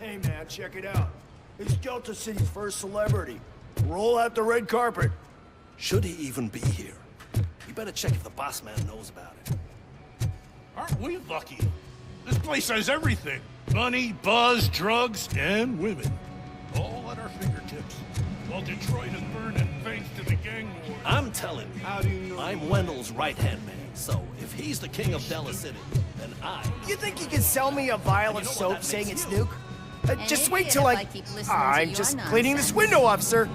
Hey man, check it out. He's Delta City's first celebrity. Roll out the red carpet. Should he even be here? You better check if the boss man knows about it. Aren't we lucky? This place has everything. Money, buzz, drugs, and women. All at our fingertips. While Detroit is burning thanks to the gang war. I'm telling you, How do you know? I'm Wendell's right-hand man. So if he's the king of Della City, then You think you can sell me a vial of You know what soap that saying makes it's you? Nuke? Just wait till I keep listening to I'm your just cleaning this nonsense. window, officer.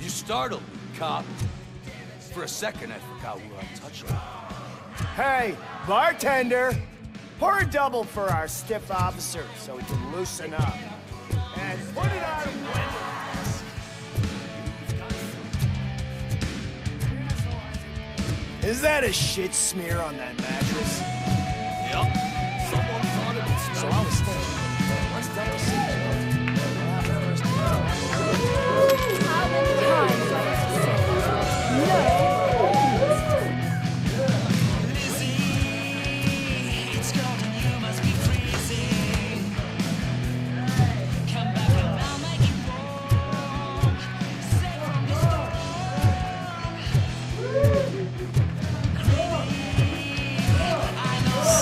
You startled me, cop. For a second, I forgot we were untouchable. Hey, bartender, pour a double for our stiff officer so he can loosen up. And put it on Wendell. Is that a shit smear on that mattress? Yep. Someone thought it would So smell. I was thinking, what's Delta City? How many times do I have to say no?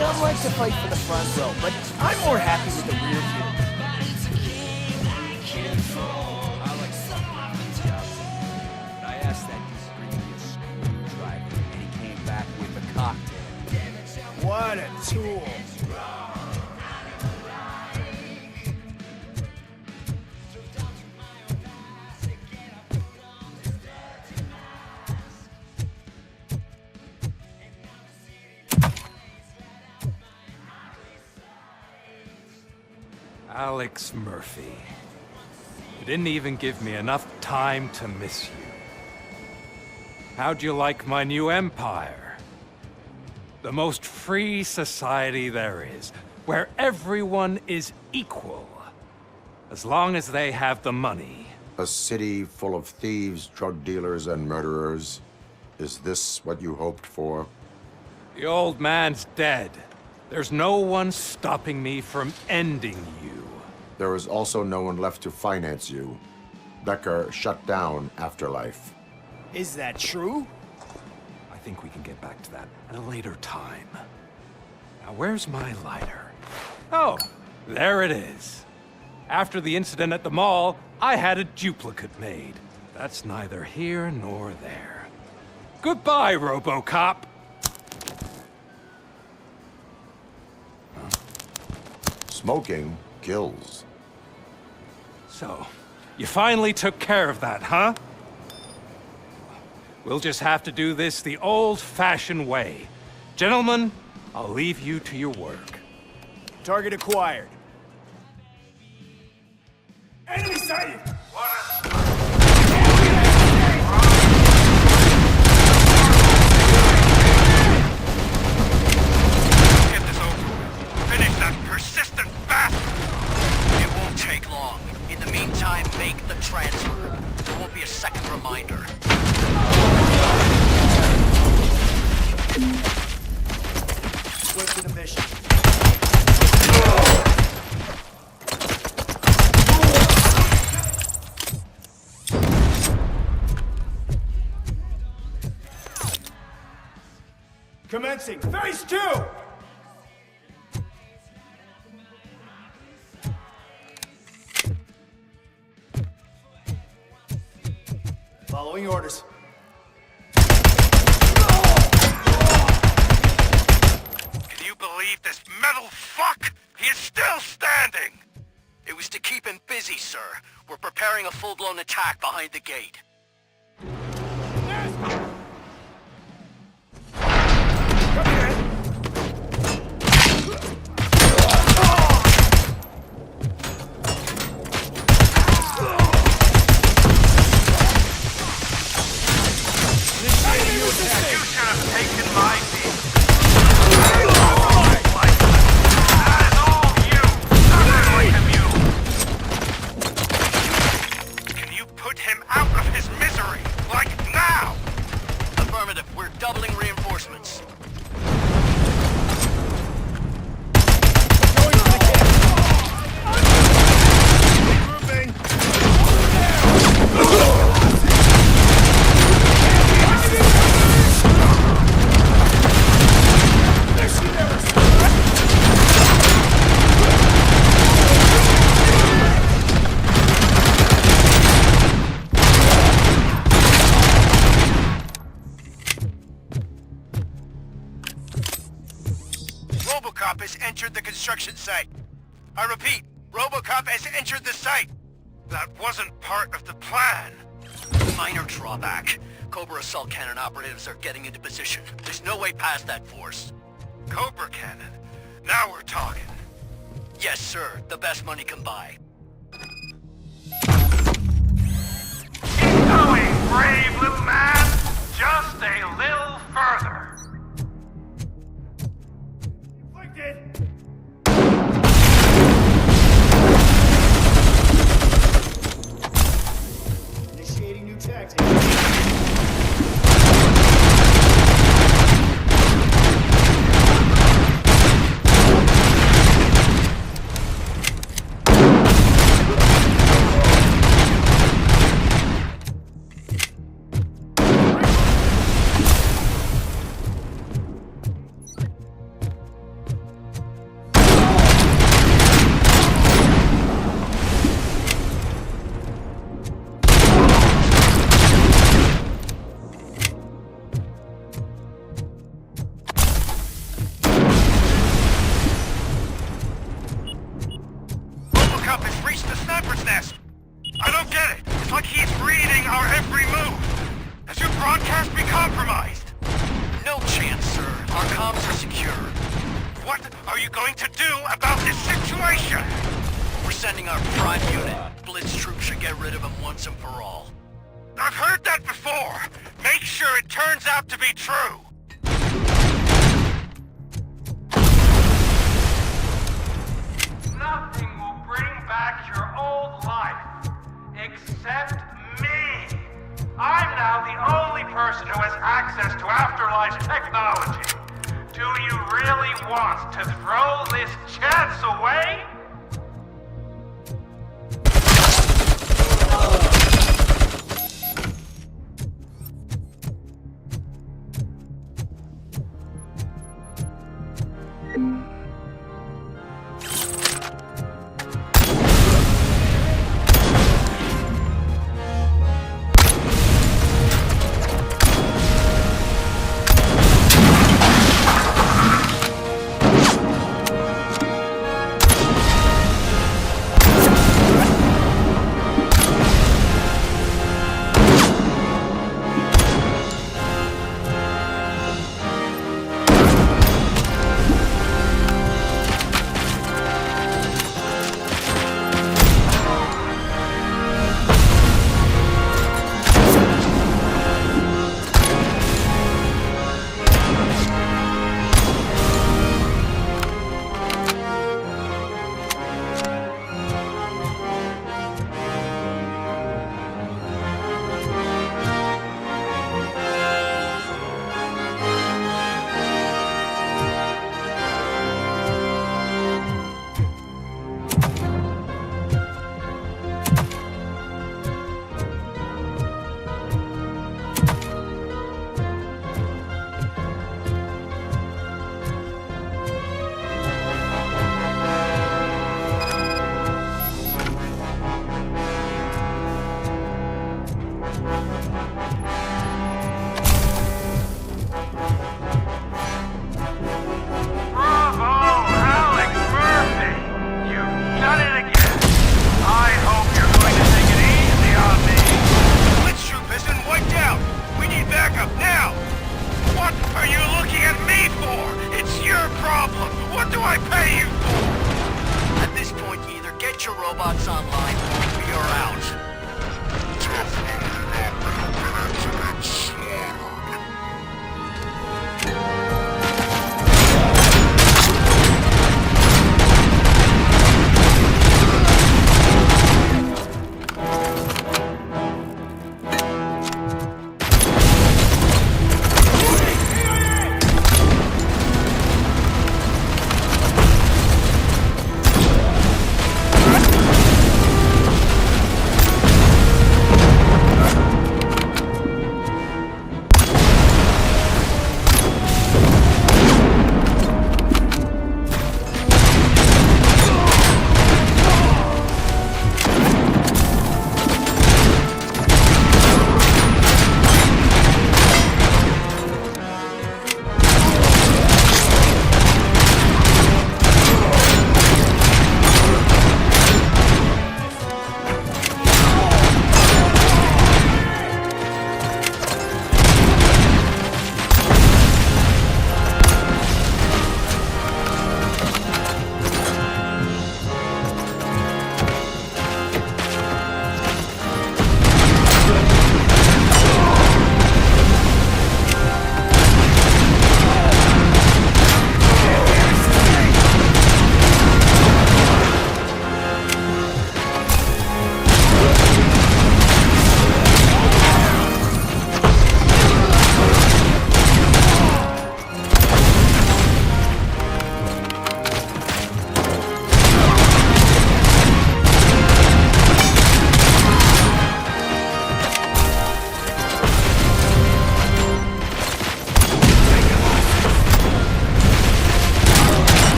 Some like to fight for the front row, but I'm more happy with the rear view. I like but I asked that dude to bring me a screwdriver, and he came back with a cocktail. What a tool. Alex Murphy. You didn't even give me enough time to miss you. How'd you like my new empire? The most free society there is, where everyone is equal, as long as they have the money. A city full of thieves, drug dealers, and murderers. Is this what you hoped for? The old man's dead. There's no one stopping me from ending you. There is also no one left to finance you. Becker shut down Afterlife. Is that true? I think we can get back to that at a later time. Now, where's my lighter? Oh, there it is. After the incident at the mall, I had a duplicate made. That's neither here nor there. Goodbye, RoboCop. Smoking kills. So, you finally took care of that, huh? We'll just have to do this the old-fashioned way. Gentlemen, I'll leave you to your work. Target acquired. Enemy sighted! Get this over with. Finish that persistent bastard! It won't take long. In the meantime, make the transfer. There won't be a second reminder. Switch to the mission. Commencing phase 2! Following orders. Can you believe this metal fuck? He is still standing! It was to keep him busy, sir. We're preparing a full-blown attack behind the gate. reinforcements. Moving. RoboCop has entered the construction site. I repeat, RoboCop has entered the site. That wasn't part of the plan. Minor drawback. Cobra assault cannon operatives are getting into position. There's no way past that force. Cobra cannon. Now we're talking. Yes, sir. The best money can buy. Keep going, brave little man. Just a little further. Initiating new tactics. RoboCop has reached the sniper's nest. I don't get it. It's like he's reading our every move. Has your broadcast been compromised? No chance, sir. Our comms are secure. What are you going to do about this situation? We're sending our prime unit. Blitz troops should get rid of him once and for all. I've heard that before. Make sure it turns out to be true. Nothing will bring back your old life, except me. I'm now the only person who has access to afterlife technology. Do you really want to throw this chance away? robots online, we are out.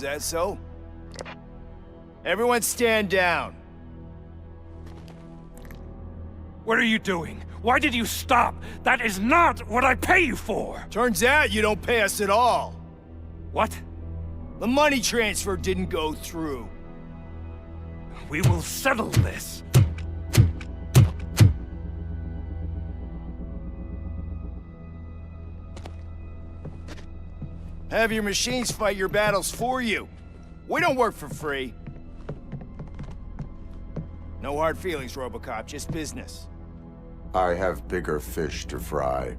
Is that so? Everyone stand down. What are you doing? Why did you stop? That is not what I pay you for! Turns out you don't pay us at all. What? The money transfer didn't go through. We will settle this. Have your machines fight your battles for you. We don't work for free. No hard feelings, RoboCop, just business. I have bigger fish to fry.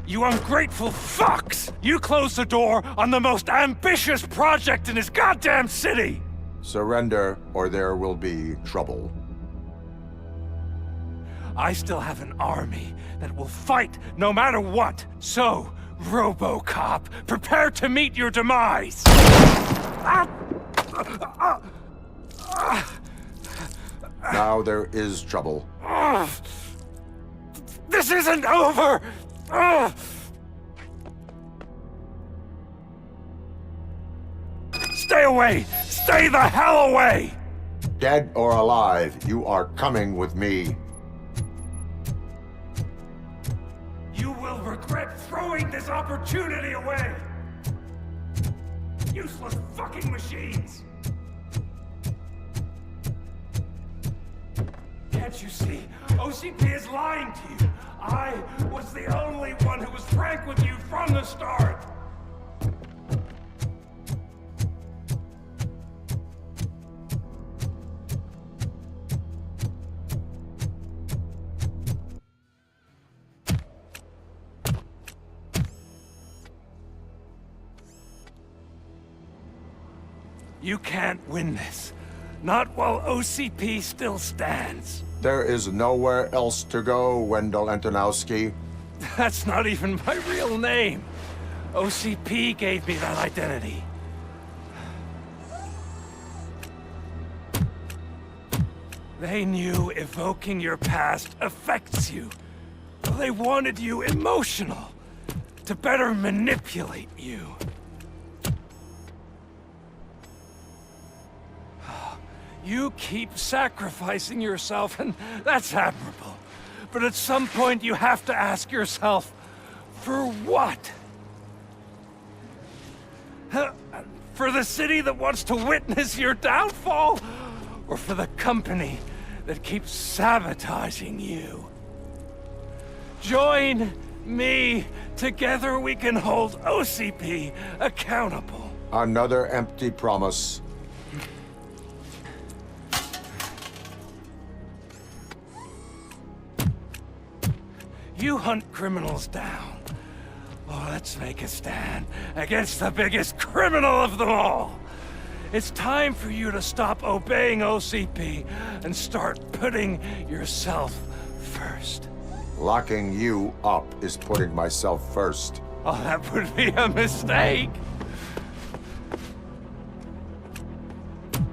You ungrateful fucks! You closed the door on the most ambitious project in this goddamn city! Surrender, or there will be trouble. I still have an army that will fight no matter what. So, RoboCop, prepare to meet your demise! Now there is trouble. This isn't over! Stay away! Stay the hell away! Dead or alive, you are coming with me. You will regret throwing this opportunity away! Useless fucking machines! Can't you see? OCP is lying to you! I was the only one who was frank with you from the start! You can't win this. Not while OCP still stands. There is nowhere else to go, Wendell Antonowski. That's not even my real name. OCP gave me that identity. They knew evoking your past affects you. They wanted you emotional, to better manipulate you. You keep sacrificing yourself, and that's admirable. But at some point, you have to ask yourself, for what? For the city that wants to witness your downfall? Or for the company that keeps sabotaging you? Join me. Together we can hold OCP accountable. Another empty promise. You hunt criminals down. Oh, let's make a stand against the biggest criminal of them all. It's time for you to stop obeying OCP and start putting yourself first. Locking you up is putting myself first. Oh, that would be a mistake.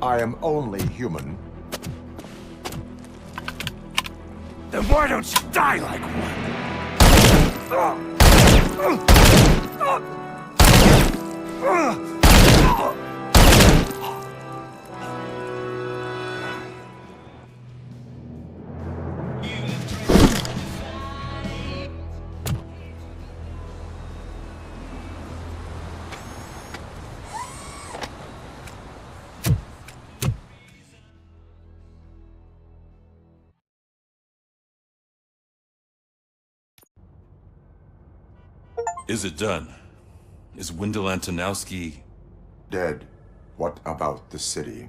I am only human. Then why don't you die like one? Is it done? Is Wendell Antonowski... Dead. What about the city?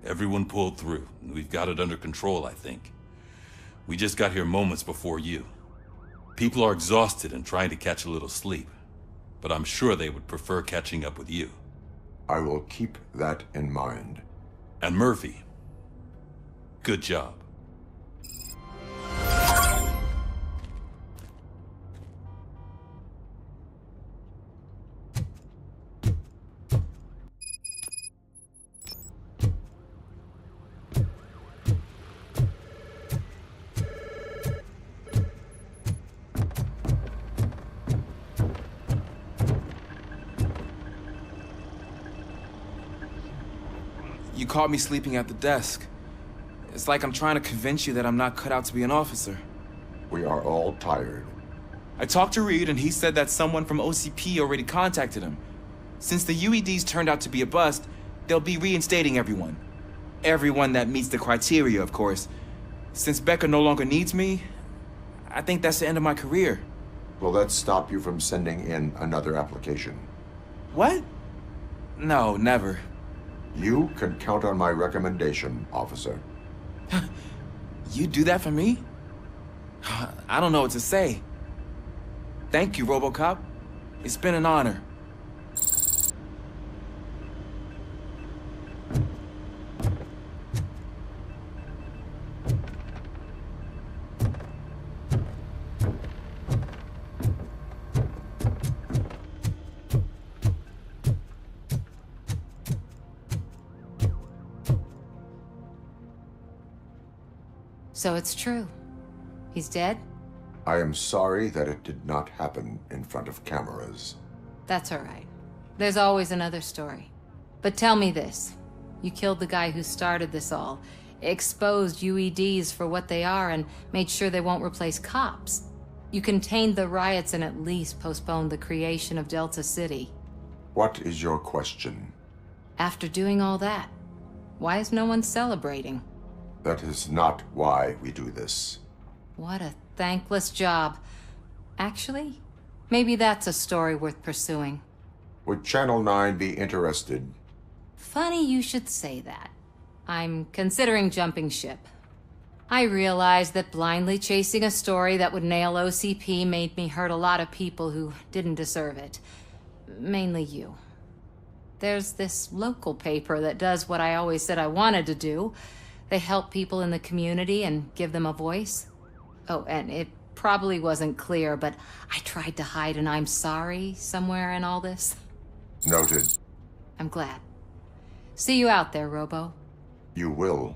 Everyone pulled through. We've got it under control, I think. We just got here moments before you. People are exhausted and trying to catch a little sleep. But I'm sure they would prefer catching up with you. I will keep that in mind. And Murphy, good job. You caught me sleeping at the desk. It's like I'm trying to convince you that I'm not cut out to be an officer. We are all tired. I talked to Reed, and he said that someone from OCP already contacted him. Since the UEDs turned out to be a bust, they'll be reinstating everyone. Everyone that meets the criteria, of course. Since Becca no longer needs me, I think that's the end of my career. Will that stop you from sending in another application? What? No, never. You can count on my recommendation, officer. You do that for me? I don't know what to say. Thank you, RoboCop. It's been an honor. So it's true. He's dead? I am sorry that it did not happen in front of cameras. That's all right. There's always another story. But tell me this. You killed the guy who started this all, exposed UEDs for what they are, and made sure they won't replace cops. You contained the riots and at least postponed the creation of Delta City. What is your question? After doing all that, why is no one celebrating? That is not why we do this. What a thankless job. Actually, maybe that's a story worth pursuing. Would Channel 9 be interested? Funny you should say that. I'm considering jumping ship. I realized that blindly chasing a story that would nail OCP made me hurt a lot of people who didn't deserve it. Mainly you. There's this local paper that does what I always said I wanted to do. They help people in the community and give them a voice. Oh, and it probably wasn't clear, but I tried to hide an I'm sorry somewhere in all this. Noted. I'm glad. See you out there, Robo. You will.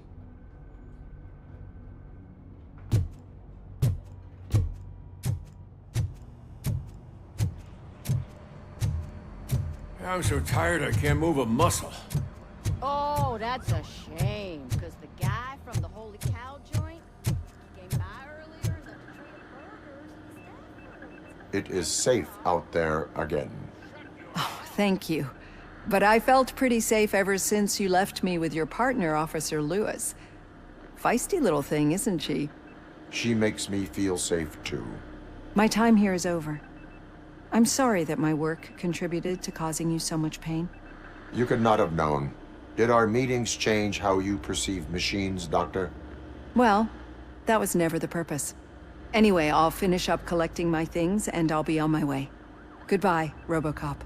I'm so tired I can't move a muscle. Oh, that's a shame, because the guy from the Holy Cow joint came by earlier and left a tray of burgers and It is safe out there again. Oh, thank you. But I felt pretty safe ever since you left me with your partner, Officer Lewis. Feisty little thing, isn't she? She makes me feel safe too. My time here is over. I'm sorry that my work contributed to causing you so much pain. You could not have known. Did our meetings change how you perceive machines, Doctor? Well, that was never the purpose. Anyway, I'll finish up collecting my things and I'll be on my way. Goodbye, RoboCop.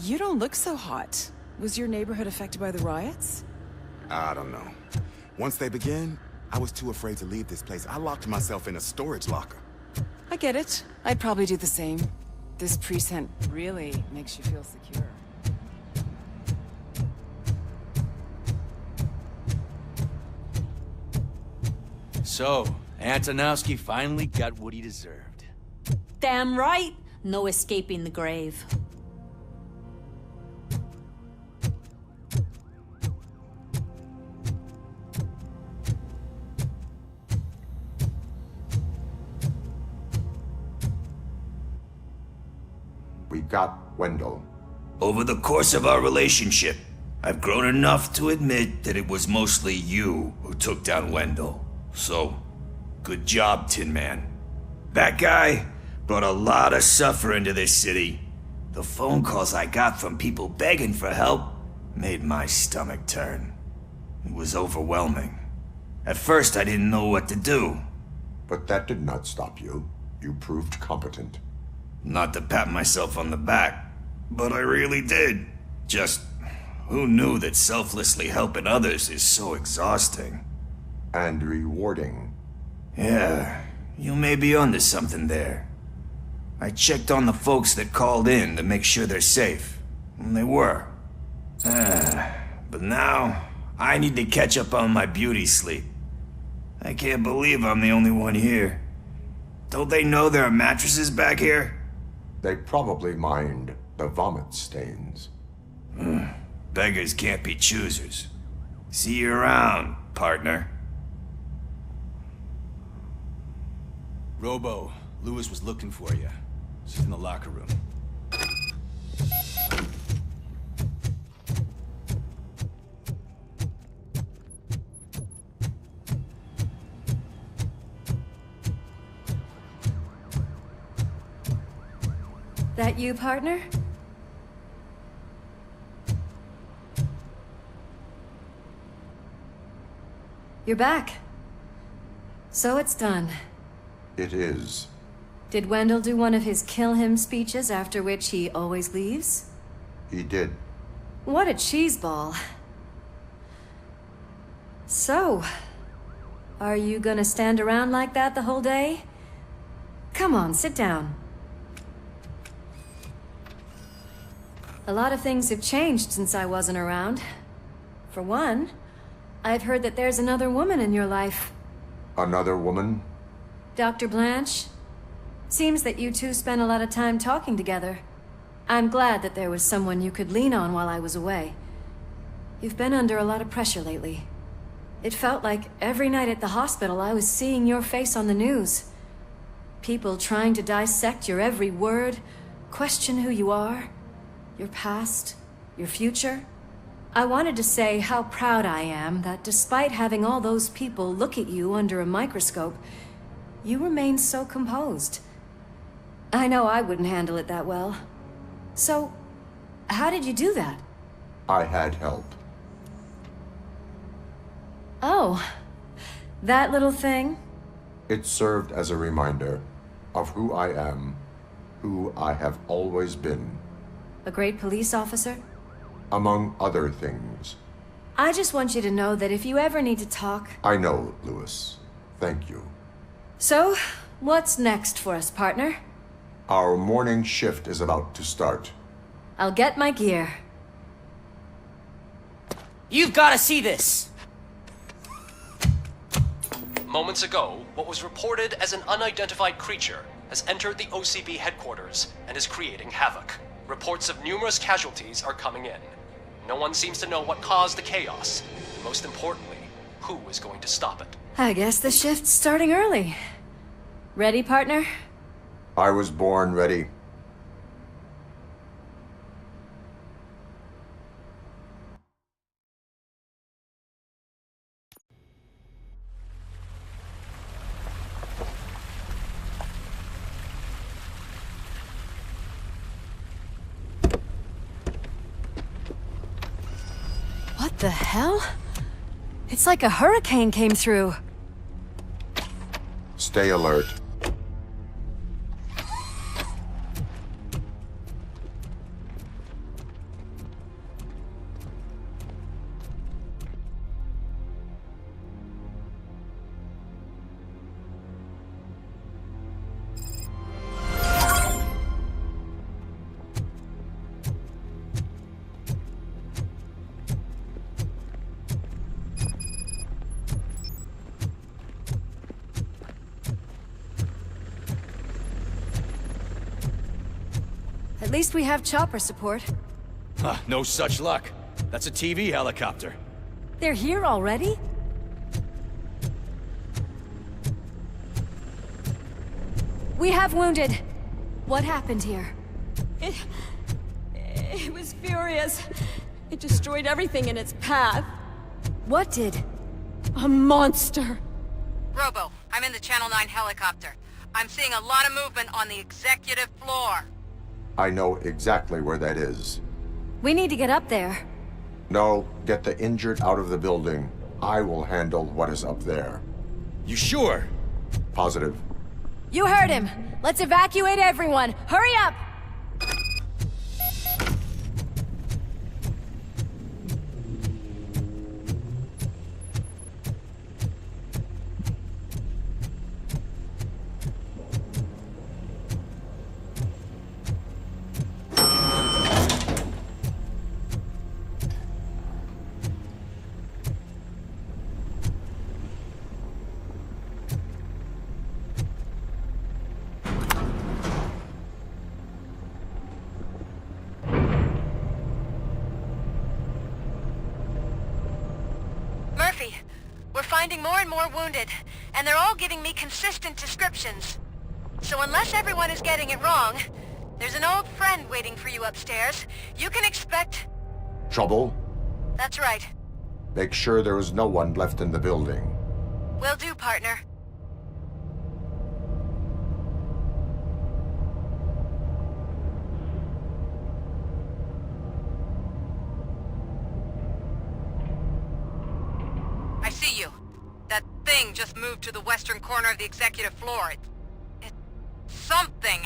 You don't look so hot. Was your neighborhood affected by the riots? I don't know. Once they began, I was too afraid to leave this place. I locked myself in a storage locker. I get it. I'd probably do the same. This precinct really makes you feel secure. So, Antonowski finally got what he deserved. Damn right! No escaping the grave. We got Wendell. Over the course of our relationship, I've grown enough to admit that it was mostly you who took down Wendell. So, good job, Tin Man. That guy brought a lot of suffering to this city. The phone calls I got from people begging for help made my stomach turn. It was overwhelming. At first, I didn't know what to do. But that did not stop you. You proved competent. Not to pat myself on the back, but I really did. Just, who knew that selflessly helping others is so exhausting? And rewarding. Yeah, you may be onto something there. I checked on the folks that called in to make sure they're safe, and they were. But now, I need to catch up on my beauty sleep. I can't believe I'm the only one here. Don't they know there are mattresses back here? They probably mind the vomit stains. Beggars can't be choosers. See you around, partner. Robo, Lewis was looking for you. She's in the locker room. That you, partner? You're back. So it's done. It is. Did Wendell do one of his kill him speeches after which he always leaves? He did. What a cheeseball. So, are you gonna stand around like that the whole day? Come on, sit down. A lot of things have changed since I wasn't around. For one, I've heard that there's another woman in your life. Another woman? Dr. Blanche? Seems that you two spent a lot of time talking together. I'm glad that there was someone you could lean on while I was away. You've been under a lot of pressure lately. It felt like every night at the hospital I was seeing your face on the news. People trying to dissect your every word, question who you are, your past, your future. I wanted to say how proud I am that despite having all those people look at you under a microscope, you remain so composed. I know I wouldn't handle it that well. So, how did you do that? I had help. Oh, that little thing? It served as a reminder of who I am, who I have always been. A great police officer? Among other things. I just want you to know that if you ever need to talk... I know, Lewis. Thank you. So, what's next for us, partner? Our morning shift is about to start. I'll get my gear. You've got to see this! Moments ago, what was reported as an unidentified creature has entered the OCP headquarters and is creating havoc. Reports of numerous casualties are coming in. No one seems to know what caused the chaos, and most importantly, who is going to stop it. I guess the shift's starting early. Ready, partner? I was born ready. What the hell? It's like a hurricane came through. Stay alert. At least we have chopper support. Huh, no such luck. That's a TV helicopter. They're here already? We have wounded. What happened here? It was furious. It destroyed everything in its path. What did? A monster. Robo, I'm in the Channel 9 helicopter. I'm seeing a lot of movement on the executive floor. I know exactly where that is. We need to get up there. No, get the injured out of the building. I will handle what is up there. You sure? Positive. You heard him. Let's evacuate everyone. Hurry up! finding more and more wounded, and they're all giving me consistent descriptions. So unless everyone is getting it wrong, there's an old friend waiting for you upstairs. You can expect... Trouble? That's right. Make sure there is no one left in the building. Will do, partner. I see you. That thing just moved to the western corner of the executive floor. It's something.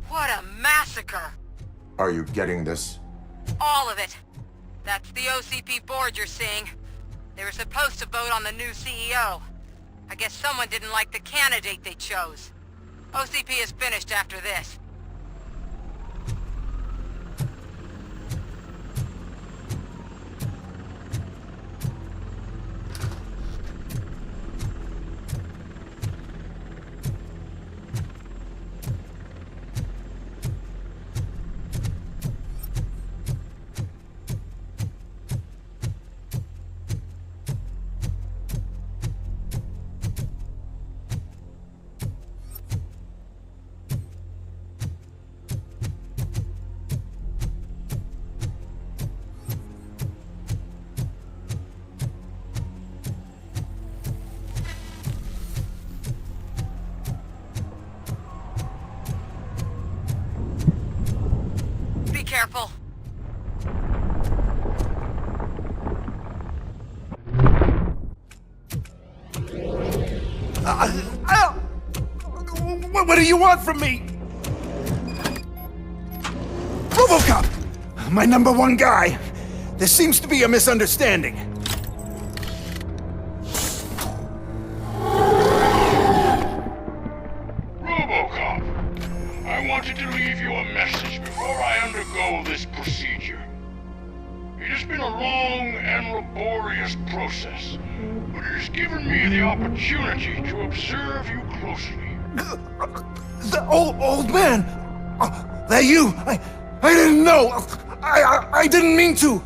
What a massacre! Are you getting this? All of it. That's the OCP board you're seeing. They were supposed to vote on the new CEO. I guess someone didn't like the candidate they chose. OCP is finished after this. Careful. What do you want from me? RoboCop! My #1 guy. There seems to be a misunderstanding. RoboCop, I wanted to leave you a message before I undergo this procedure. It has been a long and laborious process, but it has given me the opportunity to observe you closely. The old man! That you! I didn't know! I didn't mean to!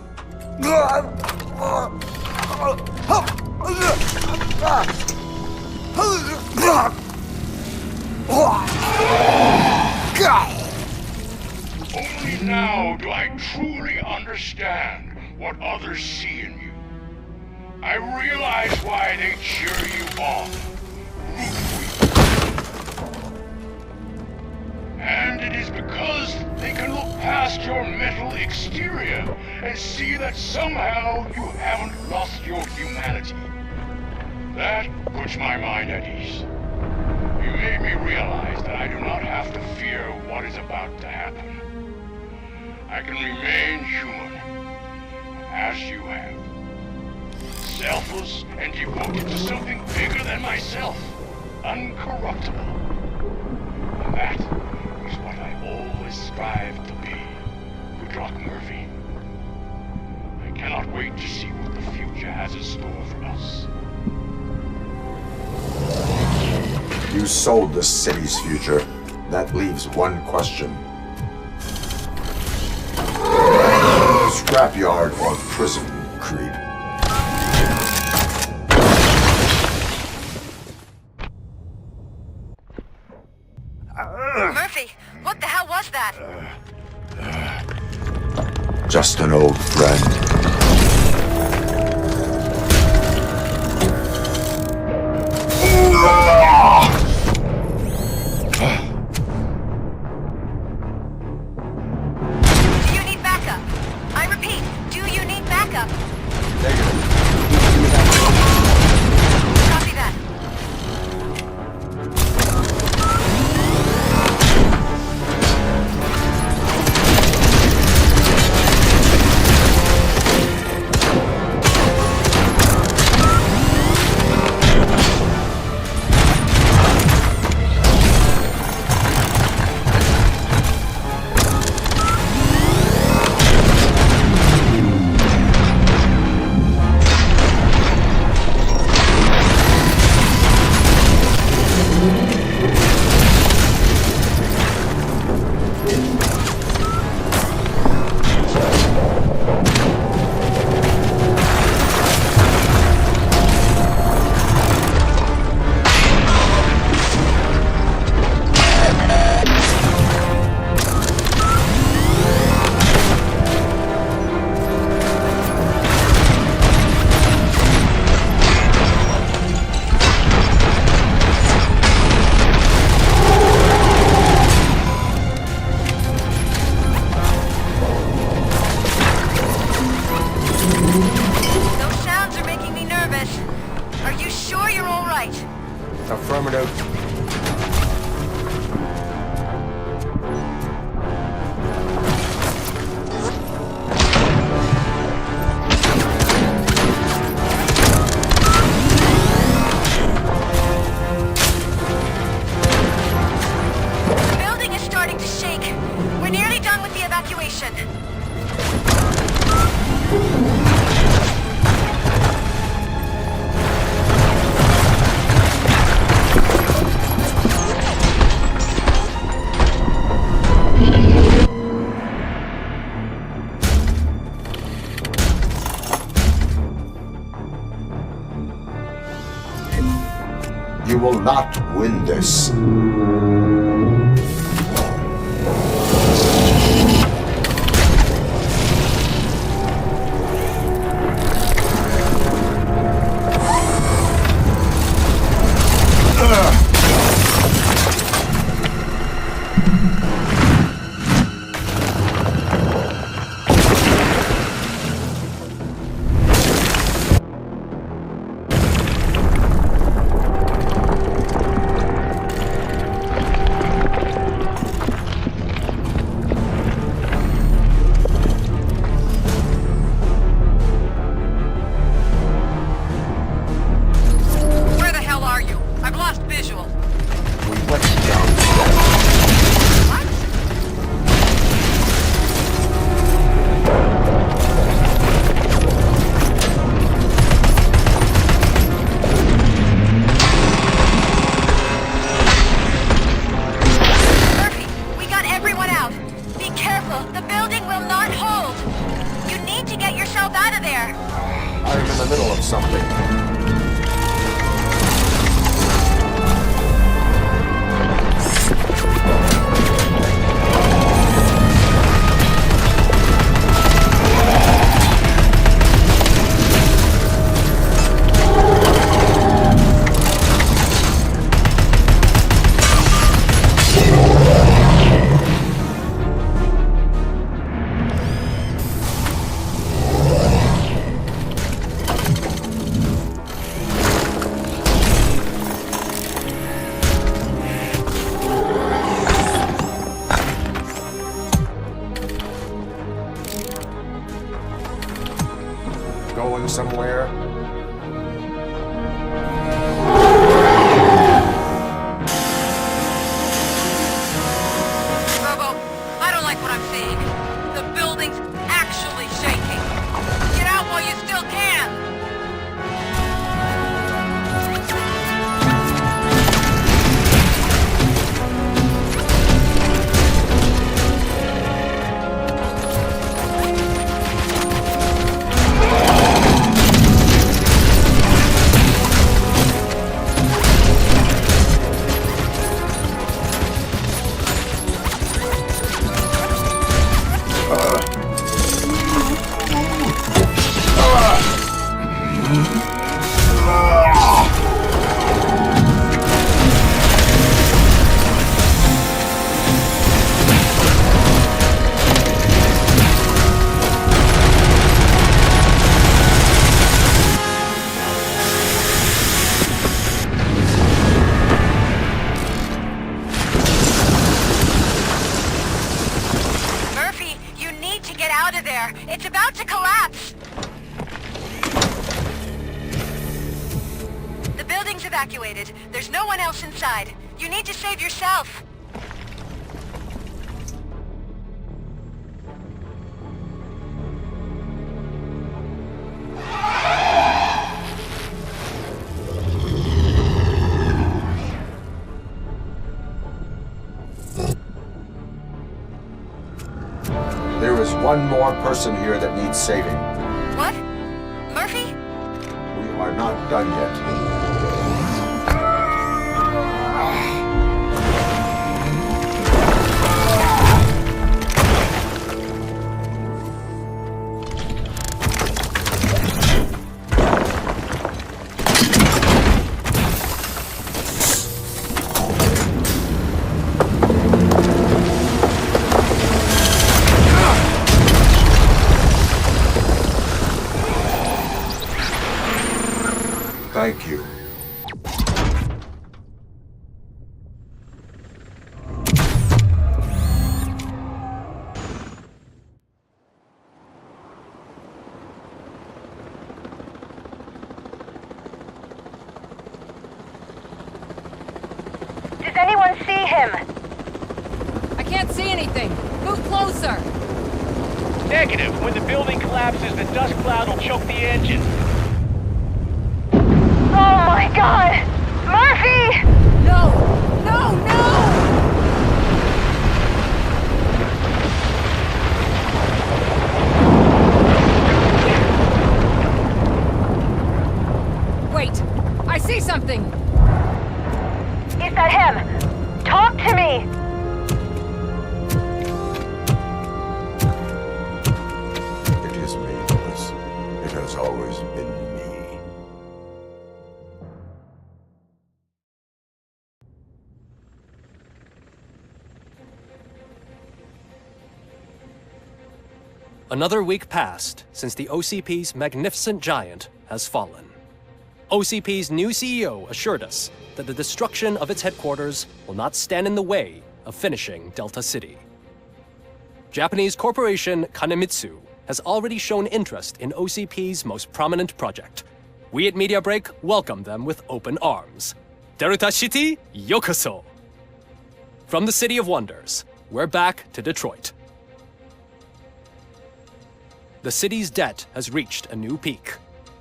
Only now do I truly understand what others see in you. I realize why they cheer you on, root for you. And it is because they can look past your metal exterior and see that somehow you haven't lost your humanity. That puts my mind at ease. You made me realize that I do not have to fear what is about to happen. I can remain human, as you have. Selfless and devoted to something bigger than myself. Uncorruptible. And that is what I always strive to be, good luck, Murphy. I cannot wait to see what the future has in store for us. You sold the city's future. That leaves one question. Scrapyard or prison, Creed? Murphy, what the hell was that? Just an old friend. Do you need backup? I repeat, do you need backup? Negative. Copy that. evacuation. You will not win this. Somewhere. Robo, I don't like what I'm seeing. The building's actually shaking. Get out while you still can! It's about to collapse! The building's evacuated. There's no one else inside. You need to save yourself. There is one more person here that needs saving. What? Murphy? We are not done yet. Thank you. Does anyone see him? I can't see anything. Move closer. Negative. When the building collapses, the dust cloud will choke the engine. Oh my god! Murphy! No! No, no! Wait! I see something! Is that him? Talk to me! It is me, Lewis. It has always been me. Another week passed since the OCP's magnificent giant has fallen. OCP's new CEO assured us that the destruction of its headquarters will not stand in the way of finishing Delta City. Japanese corporation Kanemitsu has already shown interest in OCP's most prominent project. We at Media Break welcome them with open arms. Delta City, yokoso! From the City of Wonders, we're back to Detroit. The city's debt has reached a new peak.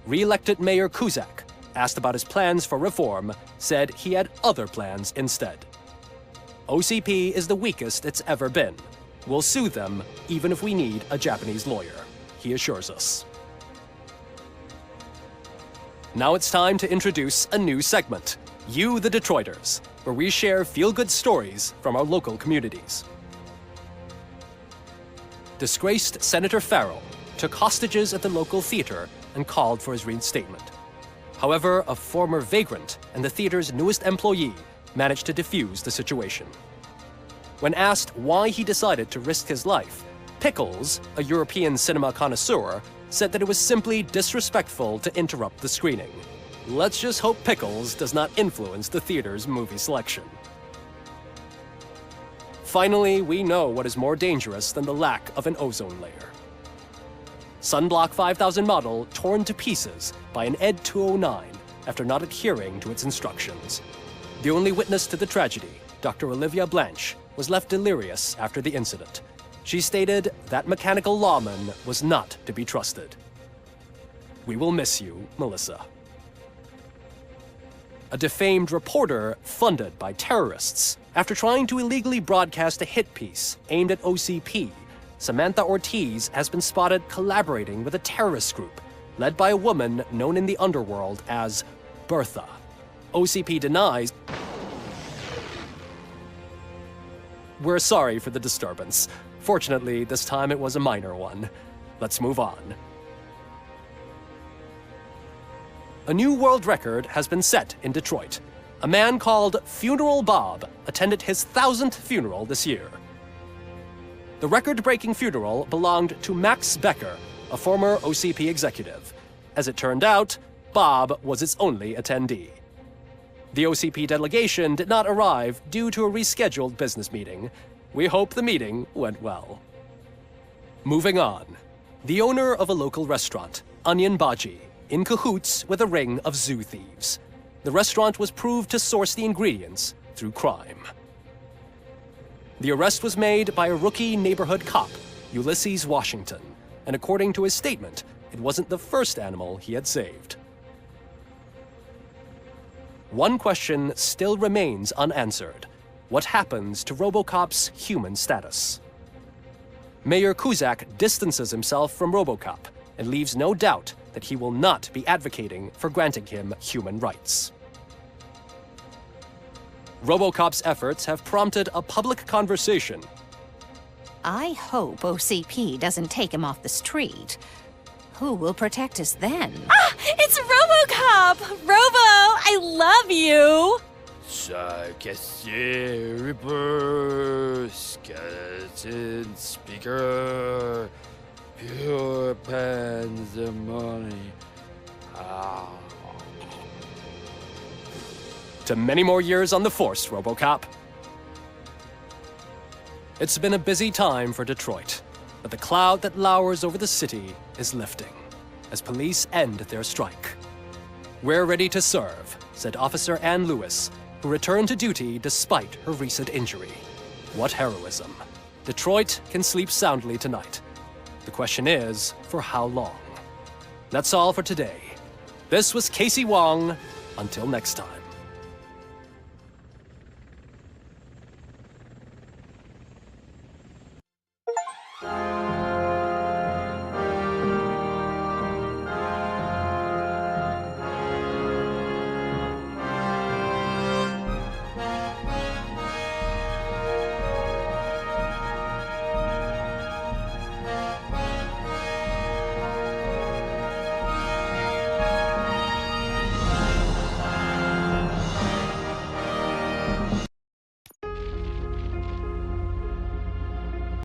Re-elected Mayor Cusack, asked about his plans for reform, said he had other plans instead. OCP is the weakest it's ever been. We'll sue them even if we need a Japanese lawyer, he assures us. Now it's time to introduce a new segment, You the Detroiters, where we share feel-good stories from our local communities. Disgraced Senator Farrell took hostages at the local theater and called for his reinstatement. However, a former vagrant and the theater's newest employee managed to defuse the situation. When asked why he decided to risk his life, Pickles, a European cinema connoisseur, said that it was simply disrespectful to interrupt the screening. Let's just hope Pickles does not influence the theater's movie selection. Finally, we know what is more dangerous than the lack of an ozone layer. Sunblock 5000 model torn to pieces by an ED 209 after not adhering to its instructions. The only witness to the tragedy, Dr. Olivia Blanche, was left delirious after the incident. She stated that mechanical lawman was not to be trusted. We will miss you, Melissa. A defamed reporter funded by terrorists after trying to illegally broadcast a hit piece aimed at OCP. Samantha Ortiz has been spotted collaborating with a terrorist group led by a woman known in the underworld as Bertha. OCP denies. We're sorry for the disturbance. Fortunately, this time it was a minor one. Let's move on. A new world record has been set in Detroit. A man called Funeral Bob attended his 1000th funeral this year. The record-breaking funeral belonged to Max Becker, a former OCP executive. As it turned out, Bob was its only attendee. The OCP delegation did not arrive due to a rescheduled business meeting. We hope the meeting went well. Moving on. The owner of a local restaurant, Onion Baji, in cahoots with a ring of zoo thieves. The restaurant was proved to source the ingredients through crime. The arrest was made by a rookie neighborhood cop, Ulysses Washington, and according to his statement, it wasn't the first animal he had saved. One question still remains unanswered. What happens to RoboCop's human status? Mayor Cusack distances himself from RoboCop and leaves no doubt that he will not be advocating for granting him human rights. RoboCop's efforts have prompted a public conversation. I hope OCP doesn't take him off the street. Who will protect us then? Ah! It's RoboCop! Robo, I love you! Cassier, Reaper, Skeleton, Speaker, Pure Pandemonium. To many more years on the force, RoboCop. It's been a busy time for Detroit, but the cloud that lowers over the city is lifting as police end their strike. We're ready to serve, said Officer Ann Lewis, who returned to duty despite her recent injury. What heroism. Detroit can sleep soundly tonight. The question is, for how long? That's all for today. This was Casey Wong. Until next time.